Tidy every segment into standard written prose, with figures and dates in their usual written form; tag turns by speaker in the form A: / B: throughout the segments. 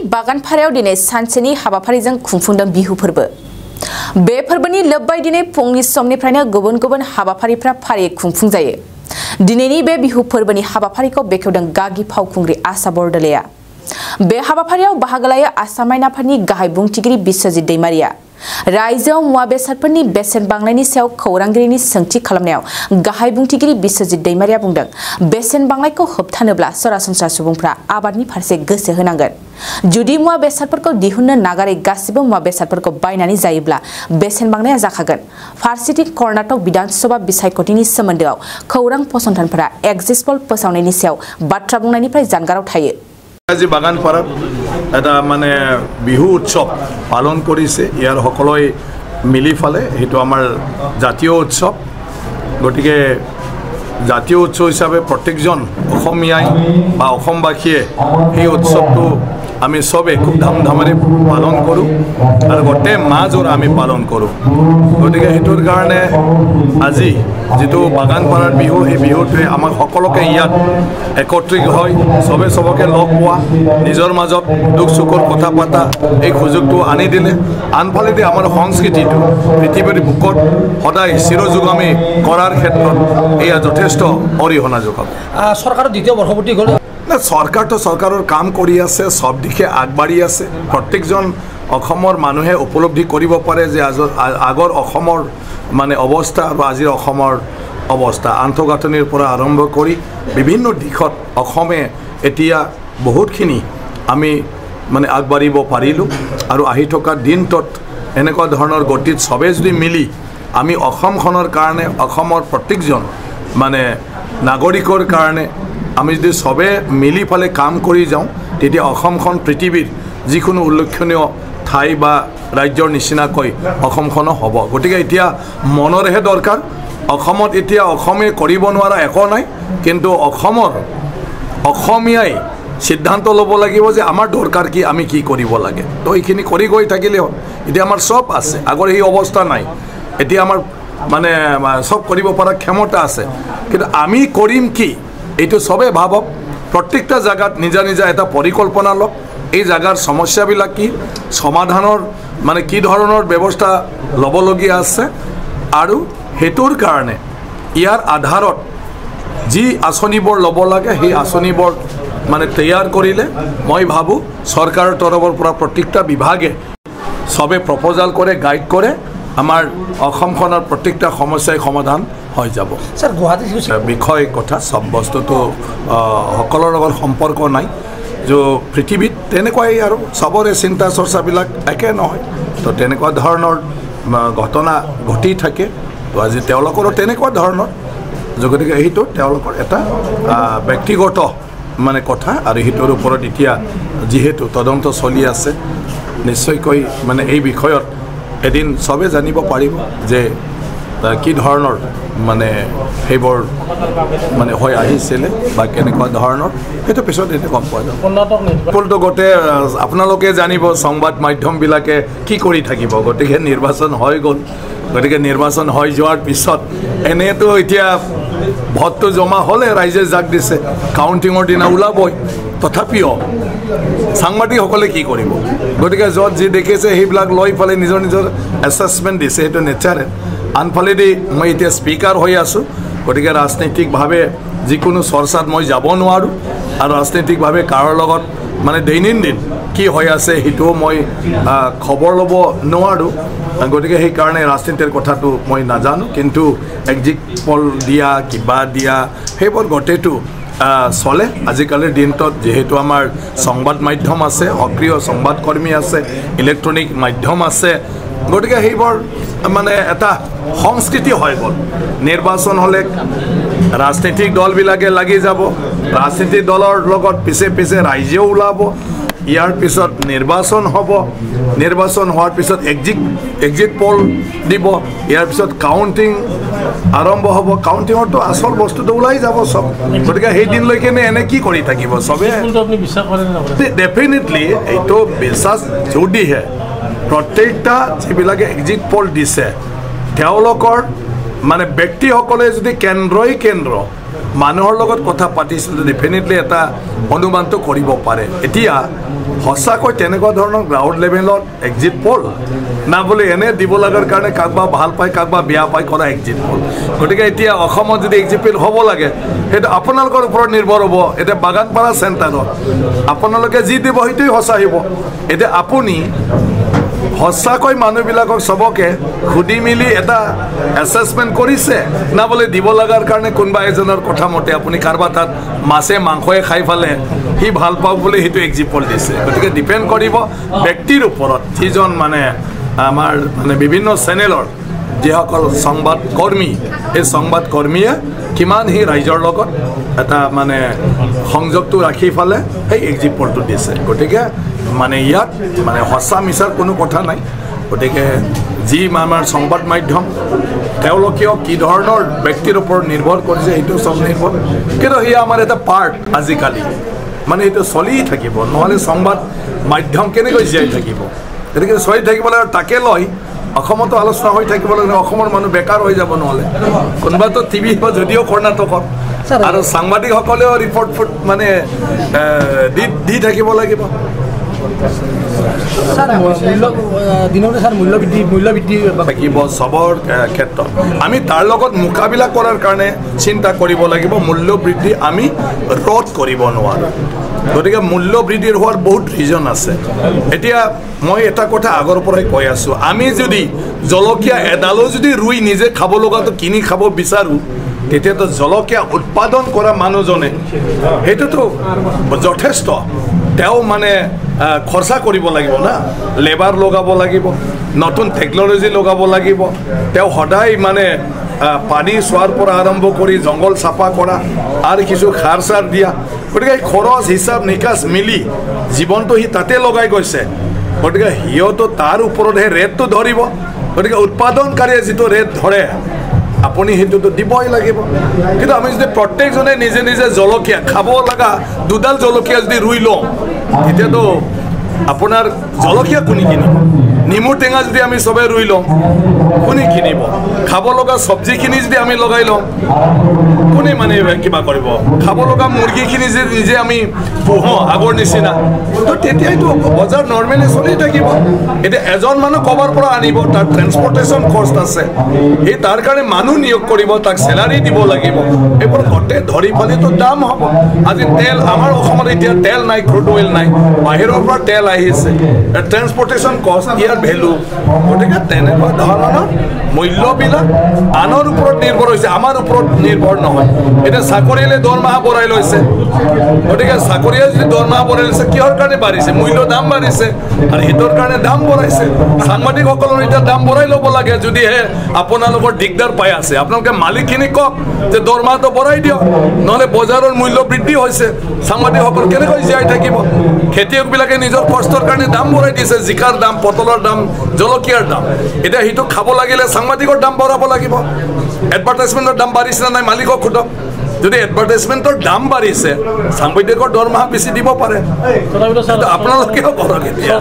A: बागानपारायाव दिनै सानसेनि हाबाफारिजों खुंफुंदों बिहु फोरबो। बे फोरबोनि लोब्बाय दिनै फुंनि समनिफ्रायनो गुबुन गुबुन हाबाफारिफ्रा फारियै खुंफुंजायो। दिनैनि बे बिहु फोरबोनि हाबाफारिखौ बेखेवदों गागि फावखुंग्रि आशा बरदलैया। बे हाबाफारियाव बाहागो लायो आसाम आयेनाफोरनि गाहाय बुंथिगिरि बिश्वजित दैमारिया। रायजोआव मुवा बेसादफोरनि बेसेन बांनायनि सायाव खौरांगिरिनि सोंथि खालामनायाव गाहाय बुंथिगिरि बिश्वजित दैमारिया बुंदों, बेसेन बांनायखौ होबथानोब्ला सरासनस्रा सुबुंफ्रा आबादनि फारसे गोसो होनांगोन। जुदि मुवा बेसादफोरखौ दिहुननो नागारै गासिबो मुवा बेसादफोरखौ बायनानै जायोब्ला बेसेन बांनाया जाखागोन। फारसेथिं कर्नाटक विधानसभा बिसायख'थिनि सोमोन्दोआव खौरां फसंथानफोरा एग्जिट पोल फोसावनायनि सायाव बाथ्रा बुंनायनिफ्राय जानगाराव थायो।
B: আজি বাগানপাৰাত এটা মানে বিহু উৎসৱ পালন কৰিছে। ইয়াৰ সকলোৱে মিলি ফালে সেইটো আমাৰ জাতীয় উৎসৱ। গতিকে জাতীয় উৎসৱ হিচাপে প্ৰত্যেকজন অসমীয়াই বা অসমবাসীয়ে সেই উৎসৱটো আমি সবে খুব ধামধামেৰে পালন কৰোঁ আৰু গোটেই মাহজোৰা আমি পালন কৰোঁ। গতিকে সেইটোৰ কাৰণে আজি যিটো বাগানপাৰাৰ বিহু, সেই বিহুটোৱে আমাক সকলোকে ইয়াত একত্ৰিত হৈ সবে সবকে লগ পোৱা, নিজৰ মাজত দুখ সুখৰ কথা পতা এই সুযোগটো আনি দিলে। আনফালেদি আমাৰ সংস্কৃতিটো পৃথিৱীৰ বুকত সদায় চিৰযুগামী কৰাৰ ক্ষেত্ৰত এয়া যথেষ্ট অৰিহণা যোগাব।
C: চৰকাৰৰ দ্বিতীয় বৰ্ষপূৰ্তি হ'ল
B: না, চৰকাৰটো চৰকাৰৰ কাম কৰি আছে, সব দিশে আগবাঢ়ি আছে। প্ৰত্যেকজন অসমৰ মানুহে উপলব্ধি কৰিব পাৰে যে আগৰ অসমৰ মানে অৱস্থা আৰু আজিৰ অসমৰ অৱস্থা, আন্তঃগাঁথনিৰ পৰা আৰম্ভ কৰি বিভিন্ন দিশত অসমে এতিয়া বহুতখিনি আমি মানে আগবাঢ়িব পাৰিলোঁ। আৰু আহি থকা দিনটোত এনেকুৱা ধৰণৰ গতিত সবে যদি মিলি আমি অসমখনৰ কাৰণে, অসমৰ প্ৰত্যেকজন মানে নাগৰিকৰ কাৰণে আমি যদি সবে মিলি ফালে কাম কৰি যাওঁ, তেতিয়া অসমখন পৃথিৱীৰ যিকোনো উল্লেখনীয় ঠাই বা ৰাজ্যৰ নিচিনাকৈ অসমখনো হ'ব। গতিকে এতিয়া মনৰহে দৰকাৰ। অসমত এতিয়া অসমে কৰিব নোৱাৰা একো নাই, কিন্তু অসমীয়াই সিদ্ধান্ত ল'ব লাগিব যে আমাৰ দৰকাৰ কি, আমি কি কৰিব লাগে। তো এইখিনি কৰি গৈ থাকিলে হ'ল। এতিয়া আমাৰ সব আছে, আগৰ এই অৱস্থা নাই। এতিয়া আমাৰ মানে সব কৰিব পৰা ক্ষমতা আছে, কিন্তু আমি কৰিম কি এইটো সবে ভাবক। প্ৰত্যেকটা জায়গাত নিজা নিজা এটা পৰিকল্পনা লওক। এই জায়গাৰ সমস্যাবিলাক কি, সমাধানৰ মানে কি ধৰণৰ ব্যৱস্থা ল'বলগীয়া আছে, আৰু সেইটোৰ কাৰণে ইয়াৰ আধাৰত যি আঁচনিবোৰ ল'ব লাগে সেই আঁচনিবোৰ মানে তৈয়াৰ কৰিলে মই ভাবোঁ চৰকাৰৰ তৰফৰ পৰা প্ৰত্যেকটা বিভাগে সবে প্ৰপ'জাল কৰে, গাইড কৰে, আমাৰ অসমখনৰ প্ৰত্যেকটা সমস্যাই সমাধান হৈ যাব।
C: স্যাৰ গুৱাহাটী
B: বিষয় কথা সব বস্তুটো সকলৰ লগত সম্পৰ্ক নাই। যে পৃথিৱীত তেনেকুৱাই আৰু সবৰে চিন্তা চৰ্চাবিলাক একে নহয়। তো তেনেকুৱা ধৰণৰ ঘটনা ঘটি থাকে। তো আজি তেওঁলোকৰো তেনেকুৱা ধৰণৰ, গতিকে সেইটো তেওঁলোকৰ এটা ব্যক্তিগত মানে কথা। আৰু সেইটোৰ ওপৰত এতিয়া যিহেতু তদন্ত চলি আছে, নিশ্চয়কৈ মানে এই বিষয়ত এদিন সবে জানিব পাৰিব যে কি ধৰণৰ মানে সেইবোৰ মানে হৈ আহিছিলে বা কেনেকুৱা ধৰণৰ, সেইটো পিছত এতিয়া গম পোৱা যাব। ফুলটো গোটেই আপোনালোকে জানিব, সংবাদ মাধ্যমবিলাকে কি কৰি থাকিব। গতিকে নিৰ্বাচন হৈ গ'ল, গতিকে নিৰ্বাচন হৈ যোৱাৰ পিছত এনেতো এতিয়া ভোটটো জমা হ'লে ৰাইজে যাক দিছে, কাউণ্টিঙৰ দিনা ওলাবই। তথাপিও সাংবাদিকসকলে কি কৰিব। গতিকে য'ত যি দেখিছে সেইবিলাক লৈ পেলাই নিজৰ নিজৰ এছেছমেণ্ট দিছে, সেইটো নেচাৰেল। আনফালেদি মই এতিয়া স্পীকাৰ হৈ আছোঁ, গতিকে ৰাজনৈতিকভাৱে যিকোনো চৰ্চাত মই যাব নোৱাৰোঁ, আৰু ৰাজনৈতিকভাৱে কাৰো লগত মানে দৈনন্দিন কি হৈ আছে সেইটোও মই খবৰ ল'ব নোৱাৰোঁ। গতিকে সেইকাৰণে ৰাজনীতিৰ কথাটো মই নাজানো, কিন্তু এক্সিট পল দিয়া, কিবা দিয়া, সেইবোৰ গোটেইটো চলে আজিকালিৰ দিনটোত। যিহেতু আমাৰ সংবাদ মাধ্যম আছে, সক্ৰিয় সংবাদকৰ্মী আছে, ইলেক্ট্ৰনিক মাধ্যম আছে, গতিকে সেইবোৰ মানে এটা সংস্কৃতি হৈ গ'ল। নিৰ্বাচন হ'লে ৰাজনৈতিক দলবিলাকে লাগি যাব, ৰাজনৈতিক দলৰ লগত পিছে পিছে ৰাইজেও ওলাব। ইয়াৰ পিছত নিৰ্বাচন হ'ব, নিৰ্বাচন হোৱাৰ পিছত এক্সিট পল দিব, ইয়াৰ পিছত কাউণ্টিং আৰম্ভ হ'ব। কাউণ্টিঙৰতো আচল বস্তুটো ওলাই যাব সব। গতিকে সেই দিনলৈকে এনে কি কৰি থাকিব সবে। ডেফিনেটলি এইটো বিশ্বাস যদিহে প্ৰত্যেকটা যিবিলাকে এক্সিট পল দিছে তেওঁলোকৰ মানে ব্যক্তিসকলে যদি কেন্দ্ৰ মানুহৰ লগত কথা পাতিছিলে ডেফিনেটলি এটা অনুমানটো কৰিব পাৰে এতিয়া সঁচাকৈ তেনেকুৱা ধৰণৰ গ্ৰাউণ্ড লেভেলত এক্সিট পল না বোলে এনে দিব লগাৰ কাৰণে কাকবা ভাল পায় কাকবা বেয়া পায় কৰা এক্সিট পল গতিকে এতিয়া অসমত যদি এক্সিট পল হ'ব লাগে সেইটো আপোনালোকৰ ওপৰত নিৰ্ভৰ হ'ব এতিয়া বাগানপাৰা চেণ্টাৰত আপোনালোকে যি দিব সেইটোৱেই সঁচা হ'ব এতিয়া আপুনি সঁচাকৈ মানুহবিলাকক চবকে সুধি মিলি এটা এছেছমেণ্ট কৰিছে না বোলে দিব লগাৰ কাৰণে কোনোবা এজনৰ কথা মতে আপুনি কাৰোবাৰ তাত মাছে মাংসই খাই ফালে সি ভাল পাওক বুলি সেইটো এক্সিম্পল দিছে গতিকে ডিপেণ্ড কৰিব ব্যক্তিৰ ওপৰত যিজন মানে আমাৰ মানে বিভিন্ন চেনেলৰ যিসকল সংবাদকৰ্মী এই সংবাদকৰ্মীয়ে কিমান সি ৰাইজৰ লগত এটা মানে সংযোগটো ৰাখি ফালে সেই এক্সিম্পলটো দিছে গতিকে মানে ইয়াত মানে সঁচা মিছাৰ কোনো কথা নাই গতিকে যি আমাৰ সংবাদ মাধ্যম তেওঁলোকেও কি ধৰণৰ ব্যক্তিৰ ওপৰত নিৰ্ভৰ কৰিছে সেইটো চব নিৰ্ভৰ কিন্তু সি আমাৰ এটা পাৰ্ট আজিকালি মানে এইটো চলি থাকিব নহ'লে সংবাদ মাধ্যম কেনেকৈ জীয়াই থাকিব গতিকে চলি থাকিবলৈ তাকে লৈ অসমতো আলোচনা হৈ থাকিব লাগে অসমৰ মানুহ বেকাৰ হৈ যাব নহ'লে কোনোবাতো টিভি বা যদিও কৰ্ণাটকত আৰু সাংবাদিকসকলেও ৰিপৰ্ট মানে দি থাকিব লাগিব থাকিব চবৰ ক্ষেত্ৰত আমি তাৰ লগত মোকাবিলা কৰাৰ কাৰণে চিন্তা কৰিব লাগিব মূল্য বৃদ্ধি আমি ৰোধ কৰিব নোৱাৰোঁ গতিকে মূল্য বৃদ্ধিৰ হোৱাৰ বহুত ৰিজন আছে এতিয়া মই এটা কথা আগৰ পৰাই কৈ আছোঁ আমি যদি জলকীয়া এডালো যদি ৰুই নিজে খাব লগাটো কিনি খাব বিচাৰোঁ তেতিয়াতো জলকীয়া উৎপাদন কৰা মানুহজনে সেইটোতো যথেষ্ট তেওঁ মানে খৰচা কৰিব লাগিব না লেবাৰ লগাব লাগিব নতুন টেকন'লজি লগাব লাগিব তেওঁ সদায় মানে পানী চোৱাৰ পৰা আৰম্ভ কৰি জংঘল চাফা কৰা আৰু কিছু সাৰ চাৰ দিয়া গতিকে খৰচ হিচাপ নিকাচ মিলি জীৱনটো সি তাতে লগাই গৈছে গতিকে সিহঁতো তাৰ ওপৰতহে ৰেটটো ধৰিব গতিকে উৎপাদনকাৰীয়ে যিটো ৰেট ধৰে আপুনি সেইটোতো দিবই লাগিব কিন্তু আমি যদি প্ৰত্যেকজনে নিজে নিজে জলকীয়া খাব লগা দুডাল জলকীয়া যদি ৰুই লওঁ তেতিয়াতো আপোনাৰ জলকীয়া কোনে কিনিব নেমু টেঙা যদি আমি চবে ৰুই লওঁ কোনে কিনিব খাব লগা চব্জিখিনি যদি আমি লগাই লওঁ কোনে মানে কিবা কৰিব খাব লগা মুৰ্গীখিনি যে নিজে আমি পোহোঁ আগৰ নিচিনা তো তেতিয়াইতো বজাৰ নৰ্মেলি চলি থাকিব এতিয়া এজন মানুহ ক'ৰবাৰ পৰা আনিব তাৰ ট্ৰেন্সপৰ্টেশ্যন খৰচ আছে সেই তাৰ কাৰণে মানুহ নিয়োগ কৰিব তাক চেলাৰী দিব লাগিব এইবোৰ গোটেই ধৰি পালিতো দাম হ'ব আজি তেল আমাৰ অসমত এতিয়া তেল নাই ক্ৰুড অইল নাই বাহিৰৰ পৰা তেল আহিছে ট্ৰেন্সপৰ্টেশ্যন কষ্ট ইয়াৰ ভেলু গতিকে তেনেকুৱা ধৰণৰ মূল্যবিলাক আনৰ ওপৰত নিৰ্ভৰ হৈছে আমাৰ ওপৰত নিৰ্ভৰ নহয় এতিয়া চাকৰিয়ালে দৰমহা বঢ়াই লৈছে গতিকে চাকৰিয়ালে যদি দৰমহা বঢ়াই লৈছে কিহৰ কাৰণে বাঢ়িছে মূল্য দাম বাঢ়িছে আৰু সেইটোৰ কাৰণে দাম বঢ়াইছে সাংবাদিকসকলৰ এতিয়া দাম বঢ়াই ল'ব লাগে যদিহে আপোনালোকৰ দিগদাৰ পাই আছে আপোনালোকে মালিকখিনিক কওক যে দৰমহাটো বঢ়াই দিয়ক নহ'লে বজাৰৰ মূল্য বৃদ্ধি হৈছে সাংবাদিকসকল কেনেকৈ জীয়াই থাকিব খেতিয়কবিলাকে নিজৰ কষ্টৰ কাৰণে দাম বঢ়াই দিছে জিকাৰ দাম পটলৰ দাম জলকীয়াৰ দাম এতিয়া সেইটো খাব লাগিলে সাংবাদিকৰ দাম বঢ়াব লাগিব এডভাৰটাইজমেণ্টৰ দাম বাঢ়িছে নাই মালিকক সোধক যদি এডভাৰটাইজমেণ্টৰ দাম বাঢ়িছে সাংবাদিকৰ দৰমহা বেছি দিব পাৰে আপোনালোকেও কৰক এতিয়া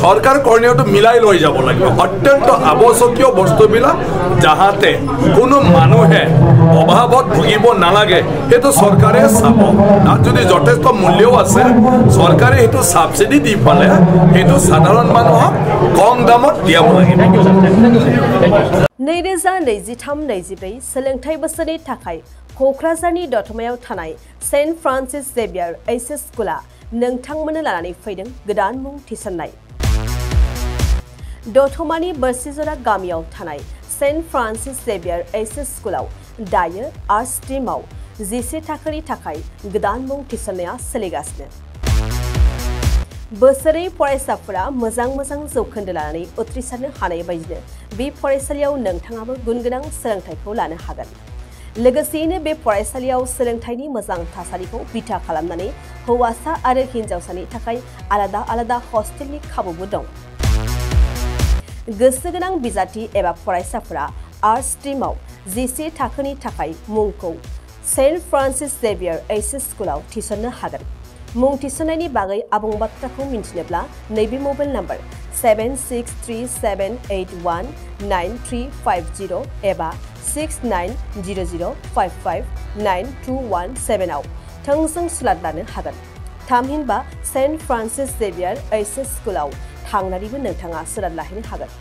B: চৰকাৰ কৰণীয়টো মিলাই লৈ যাব লাগিব অত্যন্ত আৱশ্যকীয় বস্তুবিলাক যাহাতে কোনো মানুহে অভাৱত ভুগিব নালাগে সেইটো চৰকাৰে চাব তাত যদি যথেষ্ট মূল্যও আছে চৰকাৰে সেইটো ছাবচিডি দি পালে সেইটো সাধাৰণ মানুহক কম দামত দিয়াব লাগিব
D: नैरोजा नैजिथाम नैजिब्रै सोलोंथाइ बोसोरनि थाखाय क'क्राझारनि दतमायाव थानाय सेन्ट फ्रान्सिस जेभियार एचएस स्कुला नोंथांमोननो लानानै फैदों गोदान मुं थिसननाय दतमानि बोरसिजरा गामियाव थानाय सेन्ट फ्रान्सिस जेभियार एचएस स्कुलाव दायो आर्ट्स स्ट्रीमाव 11 थाखोनि थाखाय गोदान मुं थिसननाया सोलिगासिनो बोसोरै फरायसाफोरा मोजां जौखोन्दो लानानै उथ्रिसारनो हानाय बायदिनो बे फरायसालियाव नोंथाङाबो गुनगोनां सोलोंथाइखौ लानो हागोन लोगोसेयैनो बे फरायसालियाव सोलोंथाइनि मोजां थासारिखौ बिथा खालामनानै हौवासा आरो हिन्जावसानि थाखाय आलादा आलादा हस्टेलनि खाबुबो दं गोसो गोनां बिजाथि एबा फरायसाफोरा आर्ट्स स्ट्रीमाव 11 थाखोनि थाखाय मुंखौ सेन्ट फ्रान्सिस जेभियार एचएस स्कुलाव थिसननो हागोन मुं थिसननायनि बागै आबुं बाथ्राखौ मिन्थिनोब्ला नैबे मबाइल नम्बर 7637819350 एबा 6900559217 आव थोंजों सुलाद लानो हागोन। थामहिनबा सेन्ट फ्रान्सिस जेवियर एचएस स्कुलाव थांनानैबो नोंथाङा सुलाद लाहैनो हागोन।